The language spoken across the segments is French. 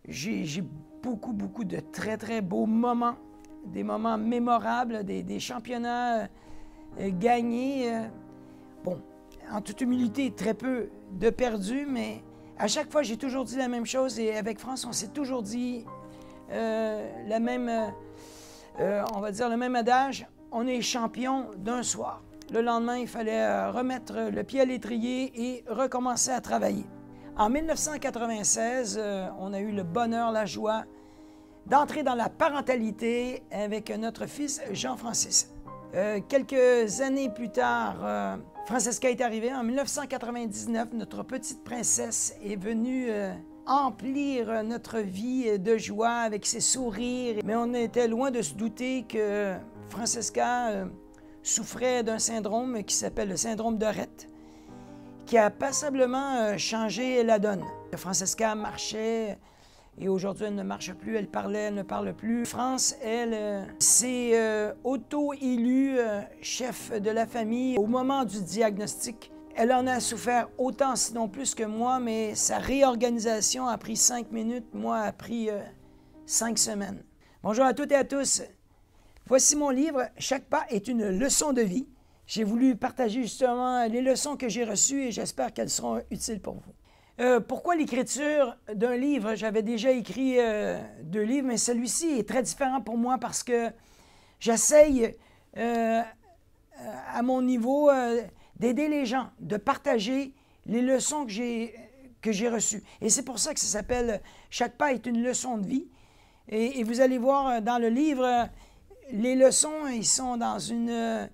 J'ai beaucoup de très beaux moments, des moments mémorables, des championnats gagnés. Bon, en toute humilité, très peu de perdus, mais à chaque fois, j'ai toujours dit la même chose et avec France, on s'est toujours dit la même, on va dire le même adage, on est champion d'un soir. Le lendemain, il fallait remettre le pied à l'étrier et recommencer à travailler. En 1996, on a eu le bonheur, la joie d'entrer dans la parentalité avec notre fils Jean-Francis. Quelques années plus tard, Francesca est arrivée. En 1999, notre petite princesse est venue emplir notre vie de joie avec ses sourires. Mais on était loin de se douter que Francesca souffrait d'un syndrome qui s'appelle le syndrome de Rett, qui a passablement changé la donne. Francesca marchait et aujourd'hui elle ne marche plus, elle parlait, elle ne parle plus. France, elle, s'est auto-élue chef de la famille. Au moment du diagnostic, elle en a souffert autant, sinon plus que moi, mais sa réorganisation a pris 5 minutes, moi a pris 5 semaines. Bonjour à toutes et à tous. Voici mon livre « Chaque pas est une leçon de vie ». J'ai voulu partager justement les leçons que j'ai reçues et j'espère qu'elles seront utiles pour vous. Pourquoi l'écriture d'un livre? J'avais déjà écrit 2 livres, mais celui-ci est très différent pour moi parce que j'essaye à mon niveau d'aider les gens, de partager les leçons que j'ai reçues. Et c'est pour ça que ça s'appelle « Chaque pas est une leçon de vie ». Et vous allez voir dans le livre, les leçons, ils sont dans une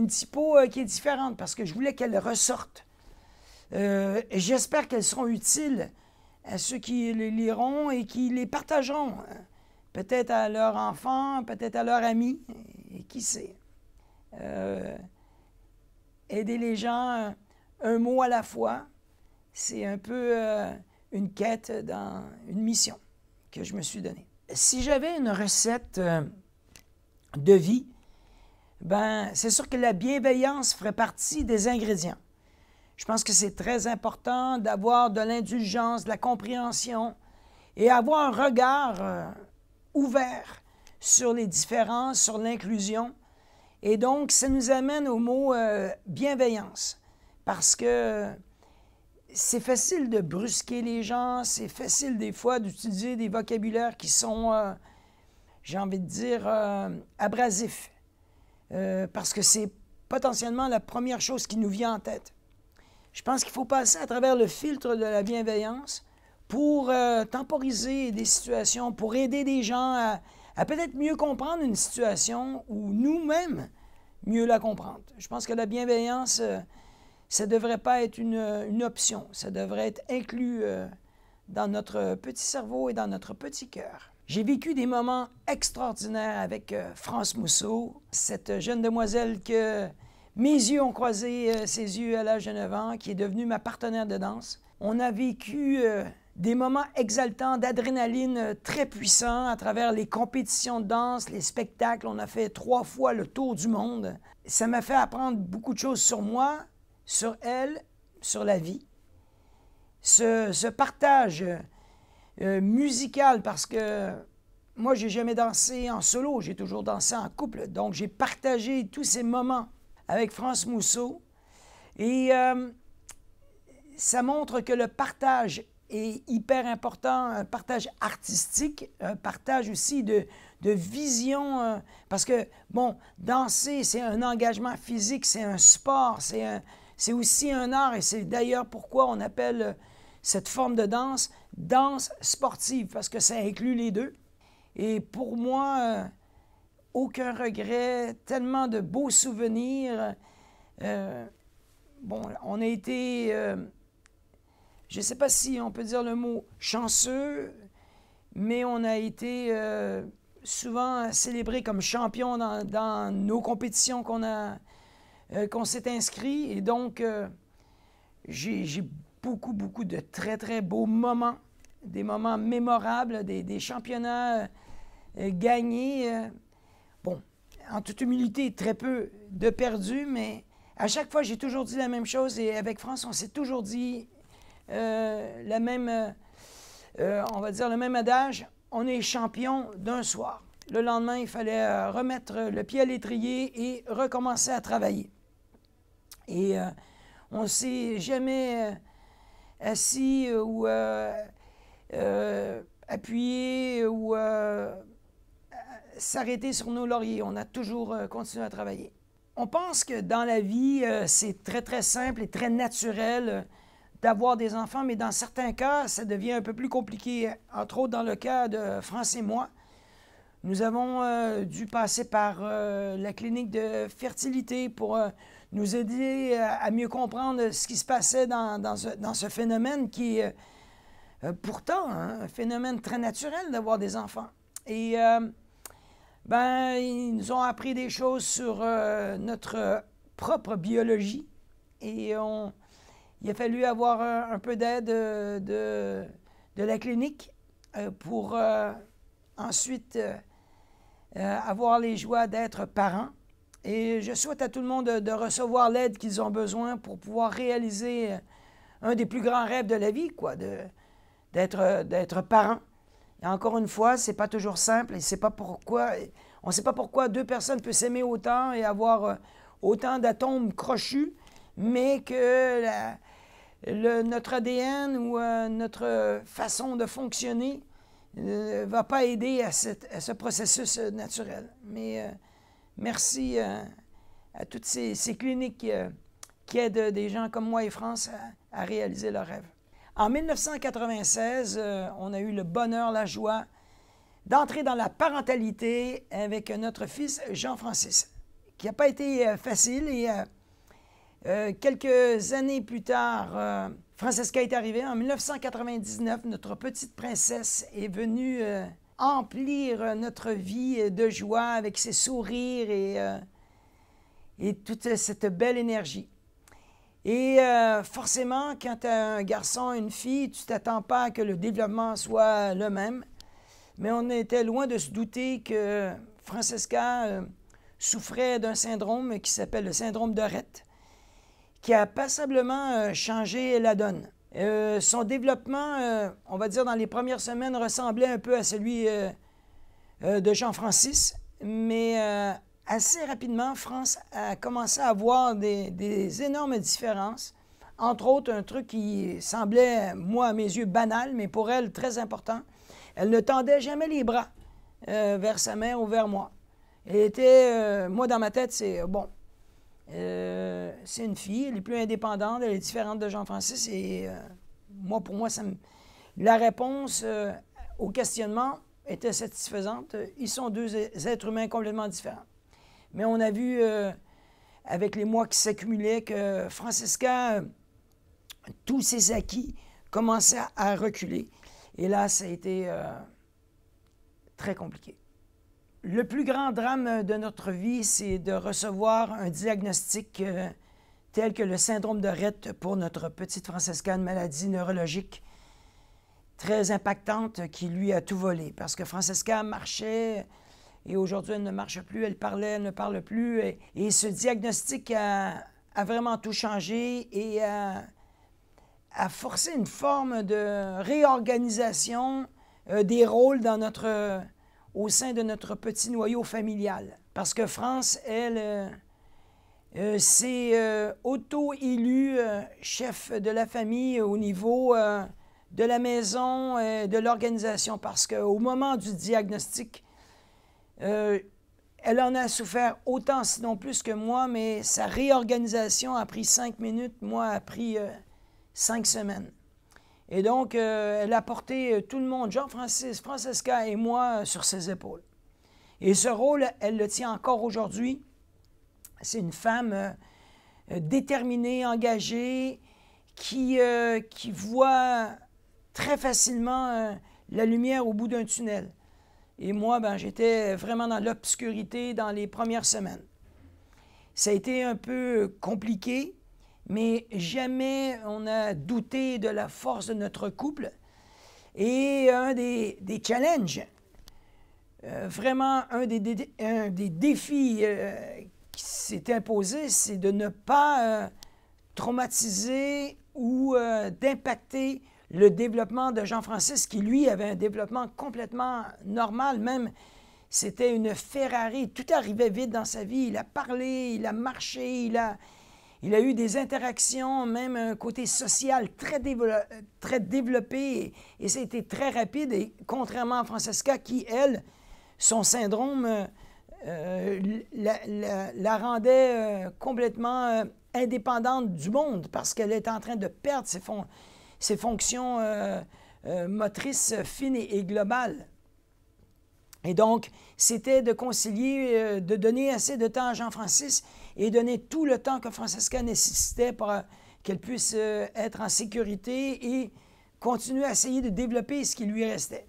typo qui est différente parce que je voulais qu'elles ressortent. J'espère qu'elles seront utiles à ceux qui les liront et qui les partageront, peut-être à leurs enfants, peut-être à leurs amis, et qui sait. Aider les gens un mot à la fois, c'est un peu une quête dans une mission que je me suis donnée. Si j'avais une recette de vie, ben, c'est sûr que la bienveillance ferait partie des ingrédients. Je pense que c'est très important d'avoir de l'indulgence, de la compréhension et avoir un regard ouvert sur les différences, sur l'inclusion. Et donc, ça nous amène au mot bienveillance parce que c'est facile de brusquer les gens, c'est facile des fois d'utiliser des vocabulaires qui sont, j'ai envie de dire, abrasifs. Parce que c'est potentiellement la première chose qui nous vient en tête. Je pense qu'il faut passer à travers le filtre de la bienveillance pour temporiser des situations, pour aider des gens à peut-être mieux comprendre une situation ou nous-mêmes mieux la comprendre. Je pense que la bienveillance, ça ne devrait pas être une option, ça devrait être inclus dans notre petit cerveau et dans notre petit cœur. J'ai vécu des moments extraordinaires avec France Mousseau, cette jeune demoiselle que mes yeux ont croisé ses yeux à l'âge de 9 ans, qui est devenue ma partenaire de danse. On a vécu des moments exaltants d'adrénaline très puissants à travers les compétitions de danse, les spectacles. On a fait 3 fois le tour du monde. Ça m'a fait apprendre beaucoup de choses sur moi, sur elle, sur la vie. Ce partage musical, parce que moi, j'ai jamais dansé en solo, j'ai toujours dansé en couple. Donc, j'ai partagé tous ces moments avec France Mousseau. Et ça montre que le partage est hyper important, un partage artistique, un partage aussi de vision. Parce que, bon, danser, c'est un engagement physique, c'est un sport, c'est aussi un art. Et c'est d'ailleurs pourquoi on appelle cette forme de danse sportive, parce que ça inclut les deux. Et pour moi, aucun regret, tellement de beaux souvenirs. Bon, on a été, je ne sais pas si on peut dire le mot chanceux, mais on a été souvent célébrés comme champions dans nos compétitions qu'on s'est inscrit. Et donc, j'ai beaucoup de très beaux moments, des moments mémorables, des championnats gagnés. Bon, en toute humilité, très peu de perdus, mais à chaque fois, j'ai toujours dit la même chose et avec France, on s'est toujours dit la même on va dire le même adage, on est champion d'un soir. Le lendemain, il fallait remettre le pied à l'étrier et recommencer à travailler. Et on ne s'est jamais assis ou appuyé ou s'arrêter sur nos lauriers. On a toujours continué à travailler. On pense que dans la vie, c'est très, très simple et très naturel d'avoir des enfants, mais dans certains cas, ça devient un peu plus compliqué. Entre autres, dans le cas de France et moi, nous avons dû passer par la clinique de fertilité pour nous aider à mieux comprendre ce qui se passait dans ce phénomène qui est pourtant un phénomène très naturel d'avoir des enfants. Et ils nous ont appris des choses sur notre propre biologie et il a fallu avoir un peu d'aide de la clinique pour ensuite avoir les joies d'être parents. Et je souhaite à tout le monde de recevoir l'aide qu'ils ont besoin pour pouvoir réaliser un des plus grands rêves de la vie, quoi, d'être parent. Et encore une fois, c'est pas toujours simple et c'est pas pourquoi, on ne sait pas pourquoi deux personnes peuvent s'aimer autant et avoir autant d'atomes crochus, mais que notre ADN ou notre façon de fonctionner ne va pas aider à ce processus naturel. Mais merci à toutes ces cliniques qui aident des gens comme moi et France à réaliser leurs rêves. En 1996, on a eu le bonheur, la joie d'entrer dans la parentalité avec notre fils Jean-Francis, qui n'a pas été facile. Et quelques années plus tard, Francesca est arrivée. En 1999, notre petite princesse est venue emplir notre vie de joie avec ses sourires et toute cette belle énergie. Et forcément, quand tu as un garçon, une fille, tu ne t'attends pas à que le développement soit le même. Mais on était loin de se douter que Francesca souffrait d'un syndrome qui s'appelle le syndrome de Rett, qui a passablement changé la donne. Son développement, on va dire dans les premières semaines, ressemblait un peu à celui de Jean-Francis, mais assez rapidement, France a commencé à avoir des énormes différences. Entre autres, un truc qui semblait, moi, à mes yeux, banal, mais pour elle, très important. Elle ne tendait jamais les bras vers sa mère ou vers moi. Elle était, moi, dans ma tête, c'est bon. C'est une fille, elle est plus indépendante, elle est différente de Jean-Francis. Et pour moi, la réponse au questionnement était satisfaisante. Ils sont deux êtres humains complètement différents. Mais on a vu, avec les mois qui s'accumulaient, que Francesca, tous ses acquis commençaient à reculer. Et là, ça a été très compliqué. Le plus grand drame de notre vie, c'est de recevoir un diagnostic tel que le syndrome de Rett pour notre petite Francesca, une maladie neurologique très impactante qui lui a tout volé. Parce que Francesca marchait et aujourd'hui, elle ne marche plus, elle parlait, elle ne parle plus. Et ce diagnostic a vraiment tout changé et a forcé une forme de réorganisation des rôles au sein de notre petit noyau familial. Parce que France, elle, s'est auto-élue chef de la famille au niveau de la maison et de l'organisation. Parce qu'au moment du diagnostic, elle en a souffert autant, sinon plus que moi, mais sa réorganisation a pris 5 minutes, moi a pris 5 semaines. Et donc, elle a porté tout le monde, Jean-Francis, Francesca et moi, sur ses épaules. Et ce rôle, elle le tient encore aujourd'hui. C'est une femme déterminée, engagée, qui voit très facilement la lumière au bout d'un tunnel. Et moi, j'étais vraiment dans l'obscurité dans les premières semaines. Ça a été un peu compliqué, mais jamais on a douté de la force de notre couple. Et un des challenges, vraiment un des défis qui s'est imposé, c'est de ne pas traumatiser ou d'impacter le développement de Jean-Francis, qui lui avait un développement complètement normal, même c'était une Ferrari, tout arrivait vite dans sa vie, il a parlé, il a marché, il a eu des interactions, même un côté social très développé, et c'était très rapide, et contrairement à Francesca, qui, elle, son syndrome la rendait complètement indépendante du monde, parce qu'elle est en train de perdre ses fonctions motrices fines et globales. Et donc, c'était de concilier, de donner assez de temps à Jean-Francis et donner tout le temps que Francesca nécessitait pour qu'elle puisse être en sécurité et continuer à essayer de développer ce qui lui restait.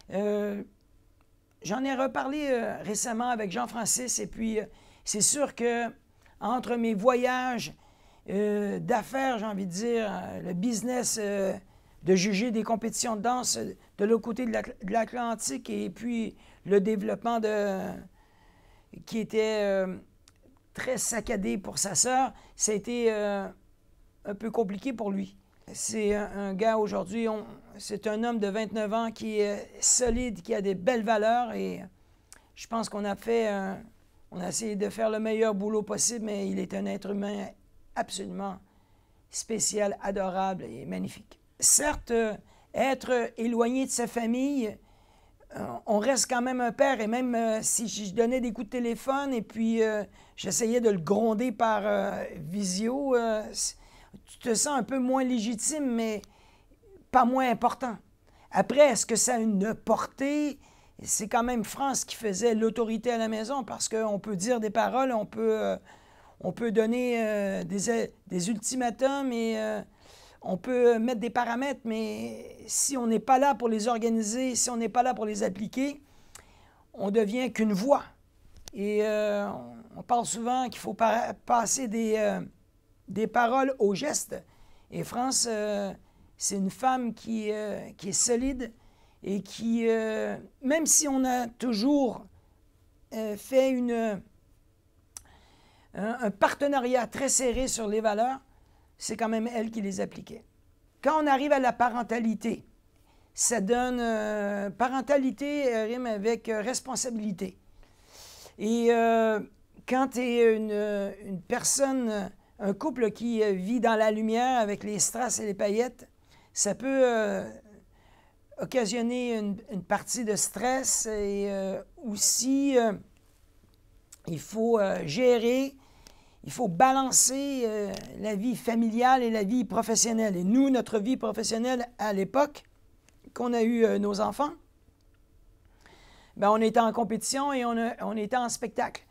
J'en ai reparlé récemment avec Jean-Francis, et puis c'est sûr que entre mes voyages d'affaires, j'ai envie de dire, le business de juger des compétitions de danse de l'autre côté de l'Atlantique, et puis le développement qui était très saccadé pour sa sœur, ça a été un peu compliqué pour lui. C'est un gars aujourd'hui, c'est un homme de 29 ans qui est solide, qui a des belles valeurs, et je pense qu'on a essayé de faire le meilleur boulot possible, mais il est un être humain absolument spécial, adorable et magnifique. Certes, être éloigné de sa famille, on reste quand même un père, et même si je donnais des coups de téléphone et puis j'essayais de le gronder par visio, tu te sens un peu moins légitime, mais pas moins important. Après, est-ce que ça a une portée? C'est quand même France qui faisait l'autorité à la maison, parce qu'on peut dire des paroles, on peut donner des ultimatums, et on peut mettre des paramètres, mais si on n'est pas là pour les organiser, si on n'est pas là pour les appliquer, on devient qu'une voix. Et on parle souvent qu'il faut passer des paroles aux gestes. Et France, c'est une femme qui est solide, et qui, même si on a toujours fait un partenariat très serré sur les valeurs, c'est quand même elle qui les appliquait. Quand on arrive à la parentalité, ça donne parentalité rime avec responsabilité. Et quand tu es une personne, un couple qui vit dans la lumière avec les strass et les paillettes, ça peut occasionner une partie de stress, et aussi il faut gérer. Il faut balancer la vie familiale et la vie professionnelle. Et nous, notre vie professionnelle à l'époque, qu'on a eu nos enfants, bien, on était en compétition et on était en spectacle.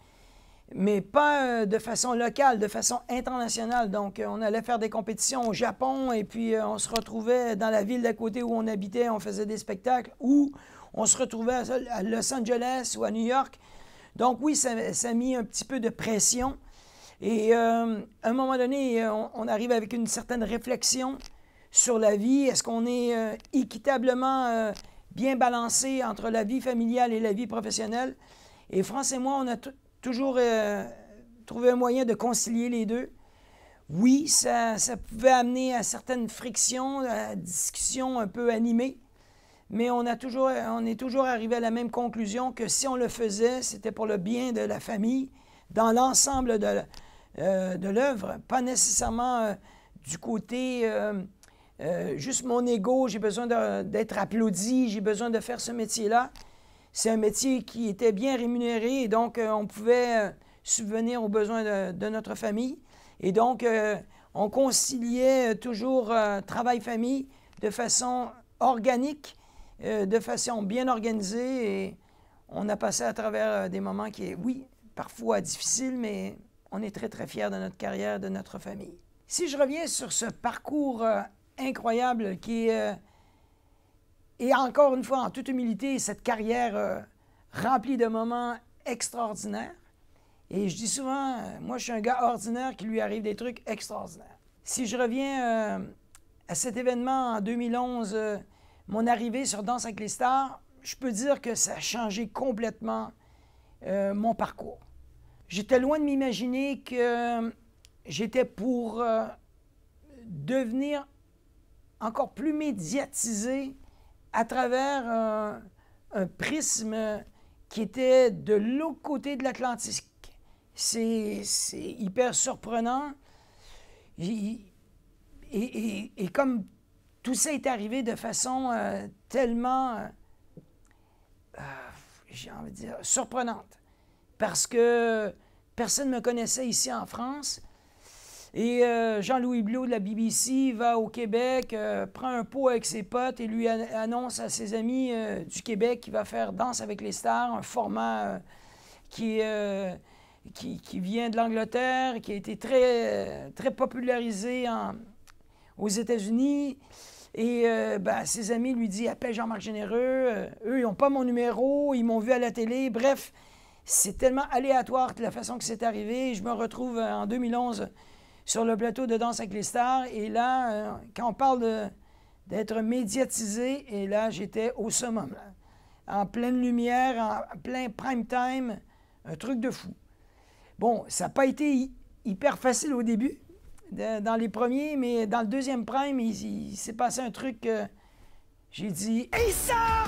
Mais pas de façon locale, de façon internationale. Donc, on allait faire des compétitions au Japon, et puis on se retrouvait dans la ville d'à côté où on habitait, on faisait des spectacles, ou on se retrouvait à Los Angeles ou à New York. Donc oui, ça a mis un petit peu de pression. Et à un moment donné, on arrive avec une certaine réflexion sur la vie. Est-ce qu'on est équitablement bien balancé entre la vie familiale et la vie professionnelle? Et France et moi, on a toujours trouvé un moyen de concilier les deux. Oui, ça pouvait amener à certaines frictions, à discussions un peu animées, mais on est toujours arrivé à la même conclusion, que si on le faisait, c'était pour le bien de la famille, dans l'ensemble de l'œuvre, pas nécessairement du côté juste mon ego, j'ai besoin d'être applaudi, j'ai besoin de faire ce métier-là. C'est un métier qui était bien rémunéré, et donc on pouvait subvenir aux besoins de notre famille. Et donc, on conciliait toujours travail-famille de façon organique, de façon bien organisée, et on a passé à travers des moments qui, oui, parfois difficiles, mais on est très, très fiers de notre carrière, de notre famille. Si je reviens sur ce parcours incroyable qui est, et encore une fois, en toute humilité, cette carrière remplie de moments extraordinaires, et je dis souvent, moi je suis un gars ordinaire qui lui arrive des trucs extraordinaires. Si je reviens à cet événement en 2011, mon arrivée sur Danse avec les stars, je peux dire que ça a changé complètement mon parcours. J'étais loin de m'imaginer que j'étais pour devenir encore plus médiatisé à travers un prisme qui était de l'autre côté de l'Atlantique. C'est hyper surprenant. Et comme tout ça est arrivé de façon tellement, j'ai envie de dire, surprenante. Parce que personne ne me connaissait ici en France. Et Jean-Louis Blot de la BBC va au Québec, prend un pot avec ses potes et lui annonce à ses amis du Québec qu'il va faire Danse avec les stars, un format qui vient de l'Angleterre, qui a été très popularisé aux États-Unis. Et ses amis lui disent « Appelle Jean-Marc Généreux. Eux, ils n'ont pas mon numéro, ils m'ont vu à la télé. » Bref, c'est tellement aléatoire la façon que c'est arrivé. Je me retrouve en 2011 sur le plateau de Danse avec les stars. Et là, quand on parle d'être médiatisé, et là, j'étais au summum, là, en pleine lumière, en plein prime time, un truc de fou. Bon, ça n'a pas été hyper facile au début, dans les premiers, mais dans le deuxième prime, il s'est passé un truc que j'ai dit « Hey, ça!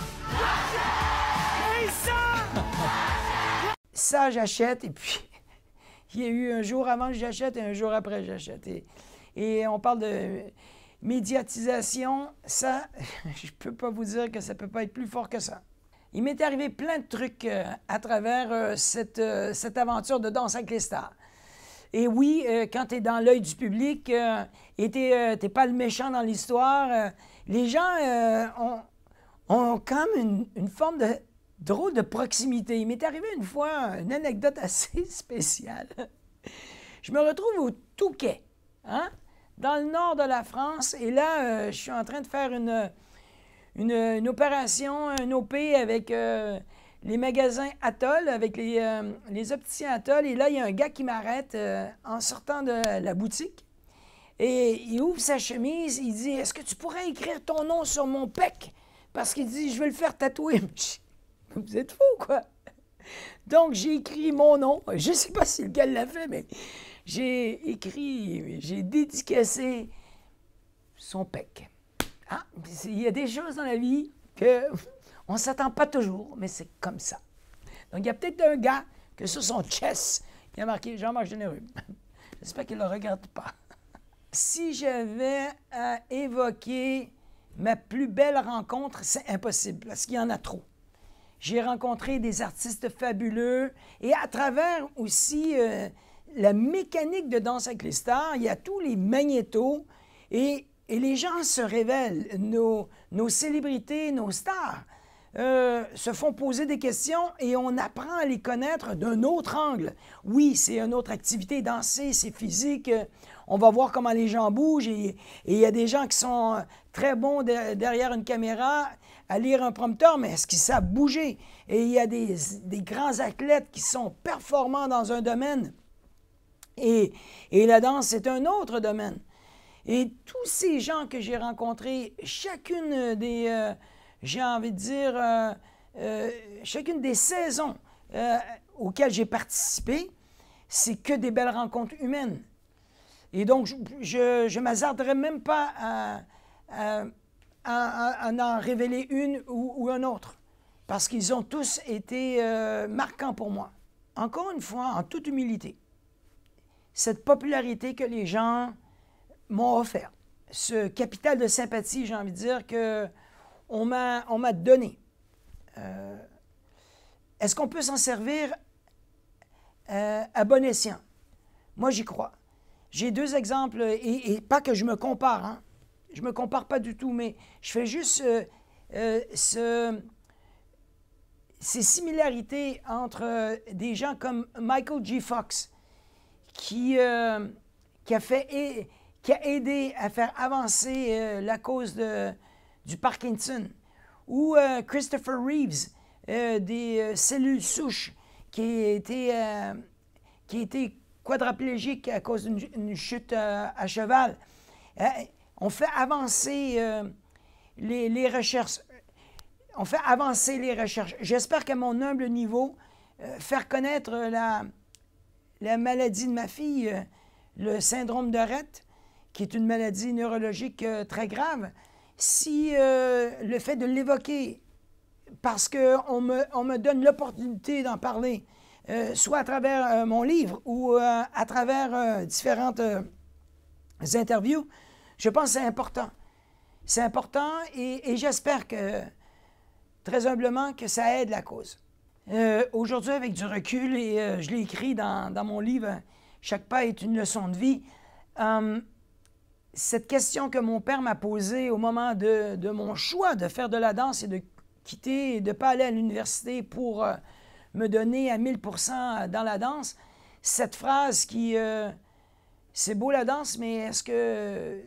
Hey, ça! » Ça, j'achète, et puis il y a eu un jour avant que j'achète et un jour après j'achète. Et on parle de médiatisation, ça, je ne peux pas vous dire que ça ne peut pas être plus fort que ça. Il m'est arrivé plein de trucs à travers cette aventure de Danse avec les stars. Et oui, quand tu es dans l'œil du public et tu n'es pas le méchant dans l'histoire, les gens ont quand même une forme de drôle de proximité. Il m'est arrivé une fois une anecdote assez spéciale. Je me retrouve au Touquet, hein, dans le nord de la France, et là, je suis en train de faire une opération, un OP avec les magasins Atoll, avec les opticiens Atoll, et là, il y a un gars qui m'arrête en sortant de la boutique, et il ouvre sa chemise, il dit « Est-ce que tu pourrais écrire ton nom sur mon pec? » Parce qu'il dit « Je veux le faire tatouer. » Vous êtes fous, quoi! Donc, j'ai écrit mon nom. Je ne sais pas si le gars l'a fait, mais j'ai dédicacé son pec. Ah, il y a des choses dans la vie qu'on ne s'attend pas toujours, mais c'est comme ça. Donc, il y a peut-être un gars que sur son chest, il a marqué Jean-Marc Généreux. J'espère qu'il ne le regarde pas. Si j'avais à évoquer ma plus belle rencontre, c'est impossible, parce qu'il y en a trop. J'ai rencontré des artistes fabuleux et à travers aussi la mécanique de Danse avec les stars, il y a tous les magnétos et les gens se révèlent. Nos célébrités, nos stars se font poser des questions et on apprend à les connaître d'un autre angle. Oui, c'est une autre activité, danser, c'est physique. On va voir comment les gens bougent et il y a des gens qui sont très bons derrière une caméra à lire un prompteur, mais est-ce qu'ils savent bouger? Et il y a des grands athlètes qui sont performants dans un domaine. Et la danse, c'est un autre domaine. Et tous ces gens que j'ai rencontrés, chacune des, j'ai envie de dire, chacune des saisons auxquelles j'ai participé, c'est que des belles rencontres humaines. Et donc, je ne m'hasarderais même pas à en révéler une ou un autre, parce qu'ils ont tous été marquants pour moi. Encore une fois, en toute humilité, cette popularité que les gens m'ont offert, ce capital de sympathie, j'ai envie de dire, qu'on m'a donné. Est-ce qu'on peut s'en servir à bon escient? Moi, j'y crois. J'ai deux exemples, et pas que je me compare, hein. Je ne me compare pas du tout, mais je fais juste ces similarités entre des gens comme Michael J. Fox, qui a aidé à faire avancer la cause du Parkinson, ou Christopher Reeves, des cellules souches, qui a été quadraplégique à cause d'une chute à cheval. On fait avancer les recherches. On fait avancer les recherches. J'espère qu'à mon humble niveau, faire connaître la maladie de ma fille, le syndrome de Rett, qui est une maladie neurologique très grave, si le fait de l'évoquer, parce qu'on me donne l'opportunité d'en parler, soit à travers mon livre ou à travers différentes interviews, je pense que c'est important. C'est important et j'espère que, très humblement, que ça aide la cause. Aujourd'hui, avec du recul, et je l'ai écrit dans mon livre « Chaque pas est une leçon de vie », cette question que mon père m'a posée au moment de mon choix de faire de la danse et de quitter et de ne pas aller à l'université pour me donner à 1000% dans la danse, cette phrase qui c'est beau la danse, mais est-ce que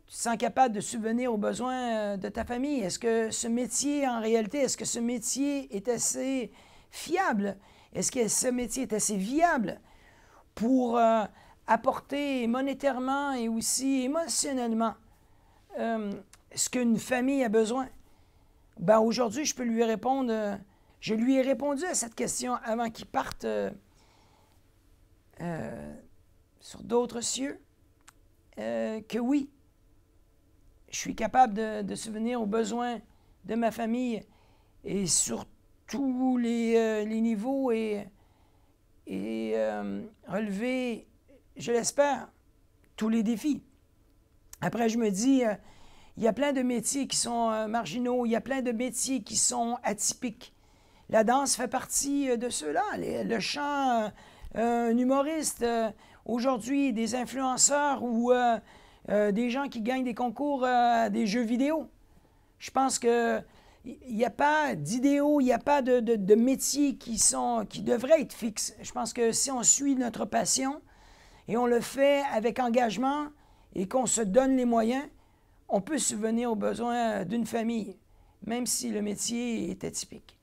tu te sens capable de subvenir aux besoins de ta famille? Est-ce que ce métier, en réalité, est-ce que ce métier est assez fiable? Est-ce que ce métier est assez viable pour apporter monétairement et aussi émotionnellement ce qu'une famille a besoin? Ben aujourd'hui, je peux lui répondre, je lui ai répondu à cette question avant qu'il parte sur d'autres cieux, que oui, je suis capable de subvenir aux besoins de ma famille et sur tous les niveaux et relever, je l'espère, tous les défis. Après, je me dis, il y a plein de métiers qui sont marginaux, il y a plein de métiers qui sont atypiques. La danse fait partie de ceux-là. Le chant, un humoriste, aujourd'hui, des influenceurs ou des gens qui gagnent des concours à des jeux vidéo. Je pense que il n'y a pas d'idéaux, il n'y a pas de métiers qui devraient être fixes. Je pense que si on suit notre passion et on le fait avec engagement et qu'on se donne les moyens, on peut subvenir aux besoins d'une famille, même si le métier est atypique.